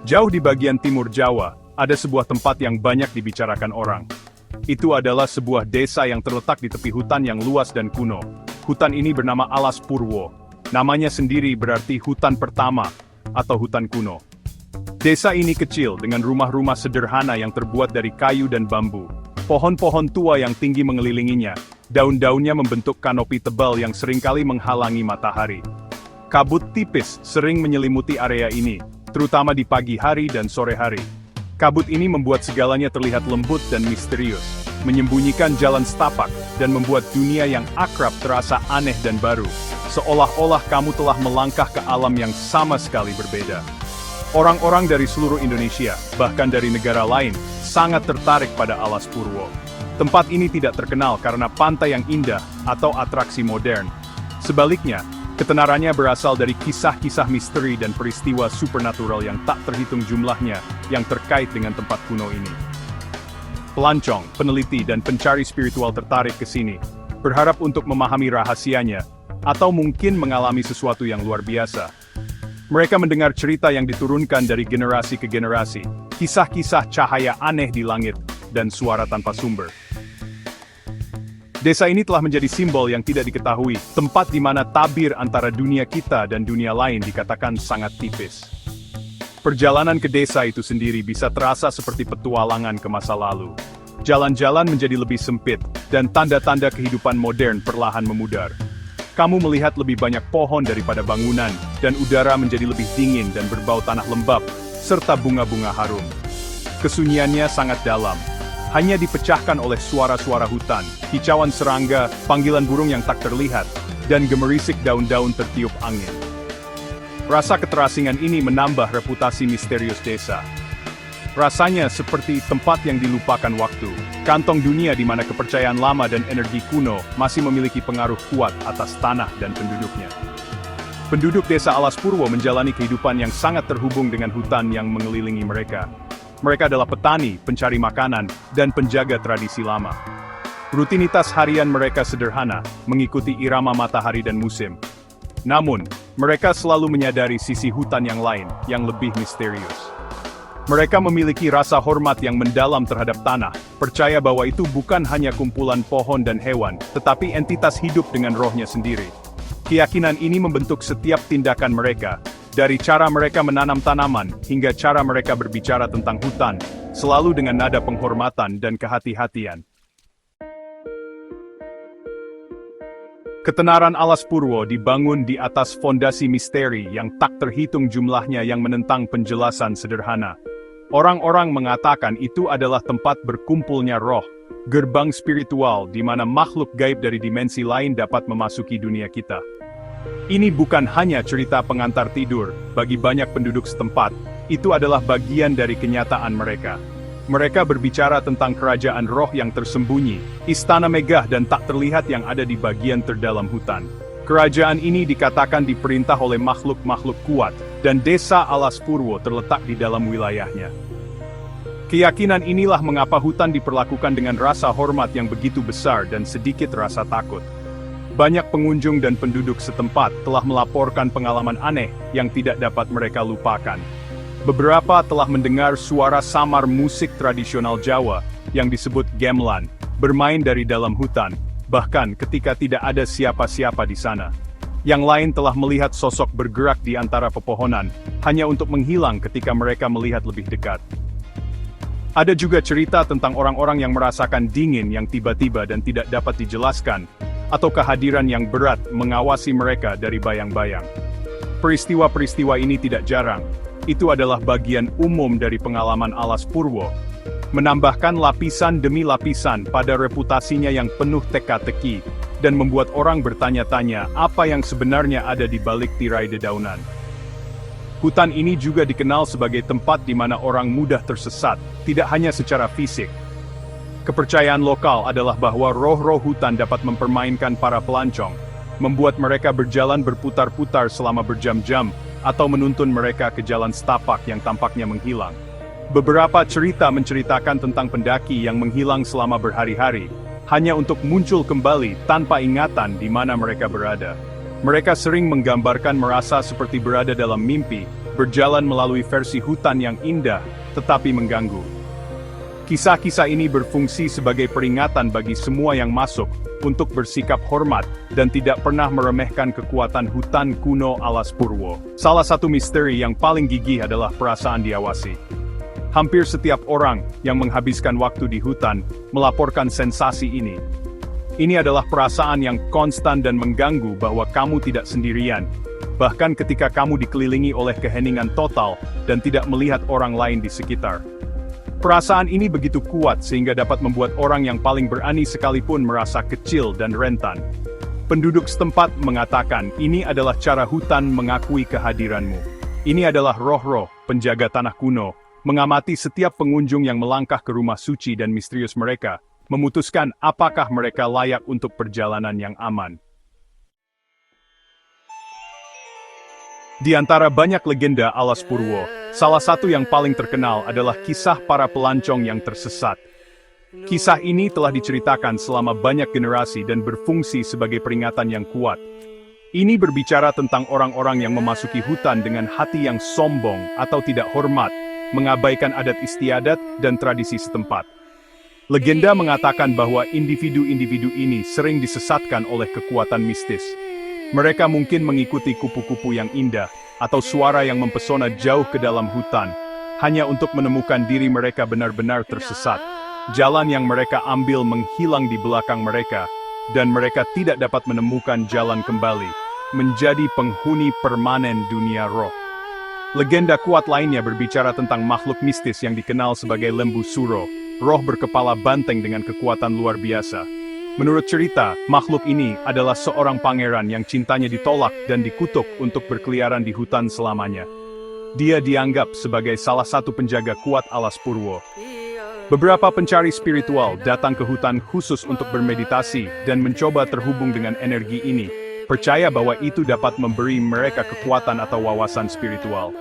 Jauh di bagian timur Jawa, ada sebuah tempat yang banyak dibicarakan orang. Itu adalah sebuah desa yang terletak di tepi hutan yang luas dan kuno. Hutan ini bernama Alas Purwo. Namanya sendiri berarti hutan pertama, atau hutan kuno. Desa ini kecil dengan rumah-rumah sederhana yang terbuat dari kayu dan bambu. Pohon-pohon tua yang tinggi mengelilinginya, daun-daunnya membentuk kanopi tebal yang seringkali menghalangi matahari. Kabut tipis sering menyelimuti area ini, terutama di pagi hari dan sore hari. Kabut ini membuat segalanya terlihat lembut dan misterius, menyembunyikan jalan setapak, dan membuat dunia yang akrab terasa aneh dan baru, seolah-olah kamu telah melangkah ke alam yang sama sekali berbeda. Orang-orang dari seluruh Indonesia, bahkan dari negara lain, sangat tertarik pada Alas Purwo. Tempat ini tidak terkenal karena pantai yang indah atau atraksi modern. Sebaliknya, ketenarannya berasal dari kisah-kisah misteri dan peristiwa supernatural yang tak terhitung jumlahnya yang terkait dengan tempat kuno ini. Pelancong, peneliti, dan pencari spiritual tertarik ke sini, berharap untuk memahami rahasianya, atau mungkin mengalami sesuatu yang luar biasa. Mereka mendengar cerita yang diturunkan dari generasi ke generasi, kisah-kisah cahaya aneh di langit, dan suara tanpa sumber. Desa ini telah menjadi simbol yang tidak diketahui, tempat di mana tabir antara dunia kita dan dunia lain dikatakan sangat tipis. Perjalanan ke desa itu sendiri bisa terasa seperti petualangan ke masa lalu. Jalan-jalan menjadi lebih sempit, dan tanda-tanda kehidupan modern perlahan memudar. Kamu melihat lebih banyak pohon daripada bangunan, dan udara menjadi lebih dingin dan berbau tanah lembab, serta bunga-bunga harum. Kesunyiannya sangat dalam. Hanya dipecahkan oleh suara-suara hutan, kicauan serangga, panggilan burung yang tak terlihat, dan gemerisik daun-daun tertiup angin. Rasa keterasingan ini menambah reputasi misterius desa. Rasanya seperti tempat yang dilupakan waktu, kantong dunia di mana kepercayaan lama dan energi kuno masih memiliki pengaruh kuat atas tanah dan penduduknya. Penduduk desa Alas Purwo menjalani kehidupan yang sangat terhubung dengan hutan yang mengelilingi mereka. Mereka adalah petani, pencari makanan, dan penjaga tradisi lama. Rutinitas harian mereka sederhana, mengikuti irama matahari dan musim. Namun, mereka selalu menyadari sisi hutan yang lain, yang lebih misterius. Mereka memiliki rasa hormat yang mendalam terhadap tanah, percaya bahwa itu bukan hanya kumpulan pohon dan hewan, tetapi entitas hidup dengan rohnya sendiri. Keyakinan ini membentuk setiap tindakan mereka, dari cara mereka menanam tanaman, hingga cara mereka berbicara tentang hutan, selalu dengan nada penghormatan dan kehati-hatian. Ketenaran Alas Purwo dibangun di atas fondasi misteri yang tak terhitung jumlahnya yang menentang penjelasan sederhana. Orang-orang mengatakan itu adalah tempat berkumpulnya roh, gerbang spiritual di mana makhluk gaib dari dimensi lain dapat memasuki dunia kita. Ini bukan hanya cerita pengantar tidur, bagi banyak penduduk setempat, itu adalah bagian dari kenyataan mereka. Mereka berbicara tentang kerajaan roh yang tersembunyi, istana megah dan tak terlihat yang ada di bagian terdalam hutan. Kerajaan ini dikatakan diperintah oleh makhluk-makhluk kuat, dan desa Alas Purwo terletak di dalam wilayahnya. Keyakinan inilah mengapa hutan diperlakukan dengan rasa hormat yang begitu besar dan sedikit rasa takut. Banyak pengunjung dan penduduk setempat telah melaporkan pengalaman aneh yang tidak dapat mereka lupakan. Beberapa telah mendengar suara samar musik tradisional Jawa yang disebut gamelan, bermain dari dalam hutan, bahkan ketika tidak ada siapa-siapa di sana. Yang lain telah melihat sosok bergerak di antara pepohonan, hanya untuk menghilang ketika mereka melihat lebih dekat. Ada juga cerita tentang orang-orang yang merasakan dingin yang tiba-tiba dan tidak dapat dijelaskan, atau kehadiran yang berat mengawasi mereka dari bayang-bayang. Peristiwa-peristiwa ini tidak jarang. Itu adalah bagian umum dari pengalaman Alas Purwo, menambahkan lapisan demi lapisan pada reputasinya yang penuh teka-teki, dan membuat orang bertanya-tanya apa yang sebenarnya ada di balik tirai dedaunan. Hutan ini juga dikenal sebagai tempat di mana orang mudah tersesat, tidak hanya secara fisik. Kepercayaan lokal adalah bahwa roh-roh hutan dapat mempermainkan para pelancong, membuat mereka berjalan berputar-putar selama berjam-jam, atau menuntun mereka ke jalan setapak yang tampaknya menghilang. Beberapa cerita menceritakan tentang pendaki yang menghilang selama berhari-hari, hanya untuk muncul kembali tanpa ingatan di mana mereka berada. Mereka sering menggambarkan merasa seperti berada dalam mimpi, berjalan melalui versi hutan yang indah, tetapi mengganggu. Kisah-kisah ini berfungsi sebagai peringatan bagi semua yang masuk, untuk bersikap hormat, dan tidak pernah meremehkan kekuatan hutan kuno alas Purwo. Salah satu misteri yang paling gigih adalah perasaan diawasi. Hampir setiap orang yang menghabiskan waktu di hutan, melaporkan sensasi ini. Ini adalah perasaan yang konstan dan mengganggu bahwa kamu tidak sendirian, bahkan ketika kamu dikelilingi oleh keheningan total, dan tidak melihat orang lain di sekitar. Perasaan ini begitu kuat sehingga dapat membuat orang yang paling berani sekalipun merasa kecil dan rentan. Penduduk setempat mengatakan ini adalah cara hutan mengakui kehadiranmu. Ini adalah roh-roh, penjaga tanah kuno, mengamati setiap pengunjung yang melangkah ke rumah suci dan misterius mereka, memutuskan apakah mereka layak untuk perjalanan yang aman. Di antara banyak legenda alas Purwo, salah satu yang paling terkenal adalah kisah para pelancong yang tersesat. Kisah ini telah diceritakan selama banyak generasi dan berfungsi sebagai peringatan yang kuat. Ini berbicara tentang orang-orang yang memasuki hutan dengan hati yang sombong atau tidak hormat, mengabaikan adat istiadat dan tradisi setempat. Legenda mengatakan bahwa individu-individu ini sering disesatkan oleh kekuatan mistis. Mereka mungkin mengikuti kupu-kupu yang indah, atau suara yang mempesona jauh ke dalam hutan, hanya untuk menemukan diri mereka benar-benar tersesat. Jalan yang mereka ambil menghilang di belakang mereka, dan mereka tidak dapat menemukan jalan kembali, menjadi penghuni permanen dunia roh. Legenda kuat lainnya berbicara tentang makhluk mistis yang dikenal sebagai lembu suro, roh berkepala banteng dengan kekuatan luar biasa. Menurut cerita, makhluk ini adalah seorang pangeran yang cintanya ditolak dan dikutuk untuk berkeliaran di hutan selamanya. Dia dianggap sebagai salah satu penjaga kuat alas Purwo. Beberapa pencari spiritual datang ke hutan khusus untuk bermeditasi dan mencoba terhubung dengan energi ini, percaya bahwa itu dapat memberi mereka kekuatan atau wawasan spiritual.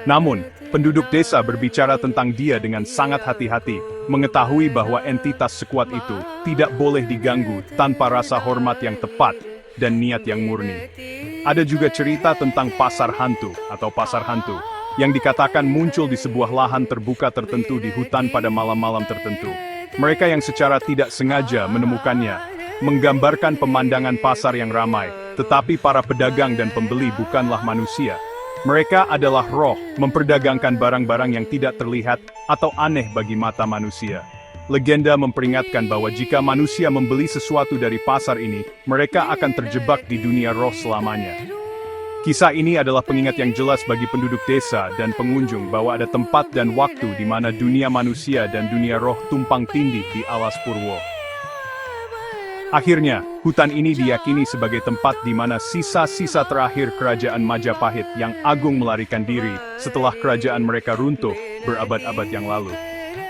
Namun, penduduk desa berbicara tentang dia dengan sangat hati-hati, mengetahui bahwa entitas sekuat itu tidak boleh diganggu tanpa rasa hormat yang tepat dan niat yang murni. Ada juga cerita tentang pasar hantu atau pasar hantu, yang dikatakan muncul di sebuah lahan terbuka tertentu di hutan pada malam-malam tertentu. Mereka yang secara tidak sengaja menemukannya, menggambarkan pemandangan pasar yang ramai, tetapi para pedagang dan pembeli bukanlah manusia. Mereka adalah roh, memperdagangkan barang-barang yang tidak terlihat atau aneh bagi mata manusia. Legenda memperingatkan bahwa jika manusia membeli sesuatu dari pasar ini, mereka akan terjebak di dunia roh selamanya. Kisah ini adalah pengingat yang jelas bagi penduduk desa dan pengunjung bahwa ada tempat dan waktu di mana dunia manusia dan dunia roh tumpang tindih di alas Purwo. Akhirnya, hutan ini diyakini sebagai tempat di mana sisa-sisa terakhir kerajaan Majapahit yang agung melarikan diri setelah kerajaan mereka runtuh berabad-abad yang lalu.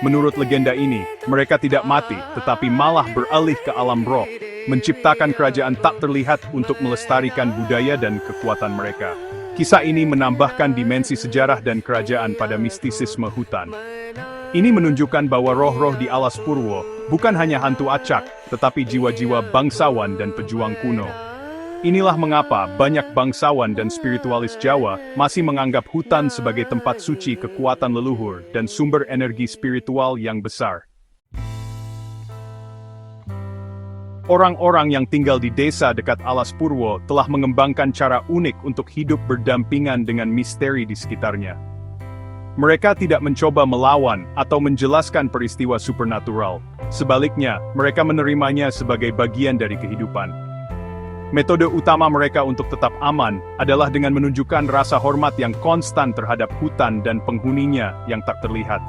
Menurut legenda ini, mereka tidak mati tetapi malah beralih ke alam roh, menciptakan kerajaan tak terlihat untuk melestarikan budaya dan kekuatan mereka. Kisah ini menambahkan dimensi sejarah dan kerajaan pada mistisisme hutan. Ini menunjukkan bahwa roh-roh di alas Purwo bukan hanya hantu acak, tetapi jiwa-jiwa bangsawan dan pejuang kuno. Inilah mengapa banyak bangsawan dan spiritualis Jawa masih menganggap hutan sebagai tempat suci kekuatan leluhur dan sumber energi spiritual yang besar. Orang-orang yang tinggal di desa dekat alas Purwo telah mengembangkan cara unik untuk hidup berdampingan dengan misteri di sekitarnya. Mereka tidak mencoba melawan atau menjelaskan peristiwa supernatural. Sebaliknya, mereka menerimanya sebagai bagian dari kehidupan. Metode utama mereka untuk tetap aman adalah dengan menunjukkan rasa hormat yang konstan terhadap hutan dan penghuninya yang tak terlihat.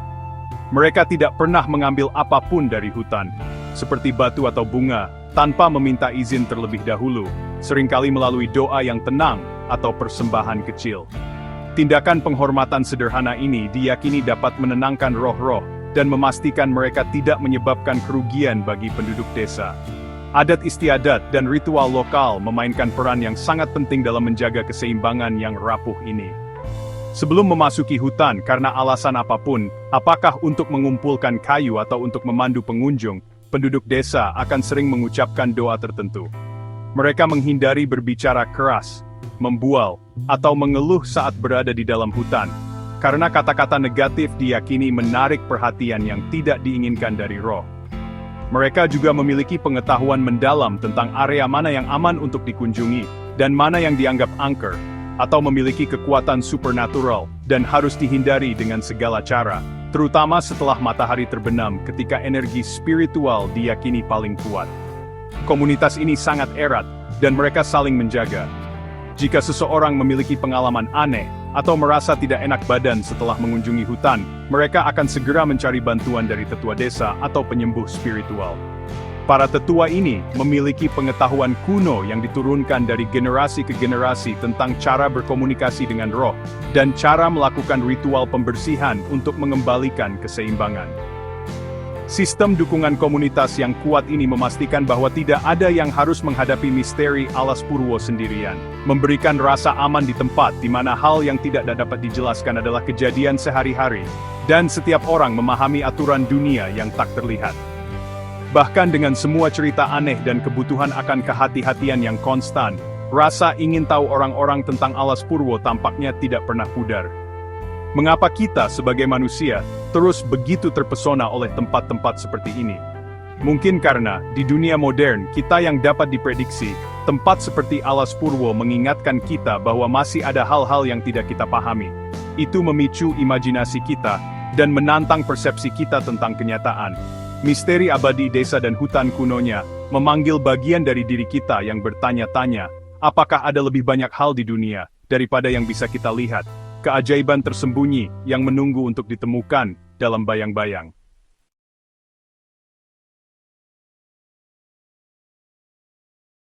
Mereka tidak pernah mengambil apapun dari hutan, seperti batu atau bunga, tanpa meminta izin terlebih dahulu, seringkali melalui doa yang tenang atau persembahan kecil. Tindakan penghormatan sederhana ini diyakini dapat menenangkan roh-roh dan memastikan mereka tidak menyebabkan kerugian bagi penduduk desa. Adat istiadat dan ritual lokal memainkan peran yang sangat penting dalam menjaga keseimbangan yang rapuh ini. Sebelum memasuki hutan karena alasan apapun, apakah untuk mengumpulkan kayu atau untuk memandu pengunjung, penduduk desa akan sering mengucapkan doa tertentu. Mereka menghindari berbicara keras, membual, atau mengeluh saat berada di dalam hutan. Karena kata-kata negatif diyakini menarik perhatian yang tidak diinginkan dari roh. Mereka juga memiliki pengetahuan mendalam tentang area mana yang aman untuk dikunjungi, dan mana yang dianggap angker, atau memiliki kekuatan supernatural, dan harus dihindari dengan segala cara, terutama setelah matahari terbenam ketika energi spiritual diyakini paling kuat. Komunitas ini sangat erat, dan mereka saling menjaga. Jika seseorang memiliki pengalaman aneh, atau merasa tidak enak badan setelah mengunjungi hutan, mereka akan segera mencari bantuan dari tetua desa atau penyembuh spiritual. Para tetua ini memiliki pengetahuan kuno yang diturunkan dari generasi ke generasi tentang cara berkomunikasi dengan roh, dan cara melakukan ritual pembersihan untuk mengembalikan keseimbangan. Sistem dukungan komunitas yang kuat ini memastikan bahwa tidak ada yang harus menghadapi misteri Alas Purwo sendirian, memberikan rasa aman di tempat di mana hal yang tidak dapat dijelaskan adalah kejadian sehari-hari, dan setiap orang memahami aturan dunia yang tak terlihat. Bahkan dengan semua cerita aneh dan kebutuhan akan kehati-hatian yang konstan, rasa ingin tahu orang-orang tentang Alas Purwo tampaknya tidak pernah pudar. Mengapa kita sebagai manusia terus begitu terpesona oleh tempat-tempat seperti ini? Mungkin karena di dunia modern kita yang dapat diprediksi, tempat seperti Alas Purwo mengingatkan kita bahwa masih ada hal-hal yang tidak kita pahami. Itu memicu imajinasi kita dan menantang persepsi kita tentang kenyataan. Misteri abadi desa dan hutan kunonya memanggil bagian dari diri kita yang bertanya-tanya, apakah ada lebih banyak hal di dunia daripada yang bisa kita lihat? Keajaiban tersembunyi yang menunggu untuk ditemukan dalam bayang-bayang.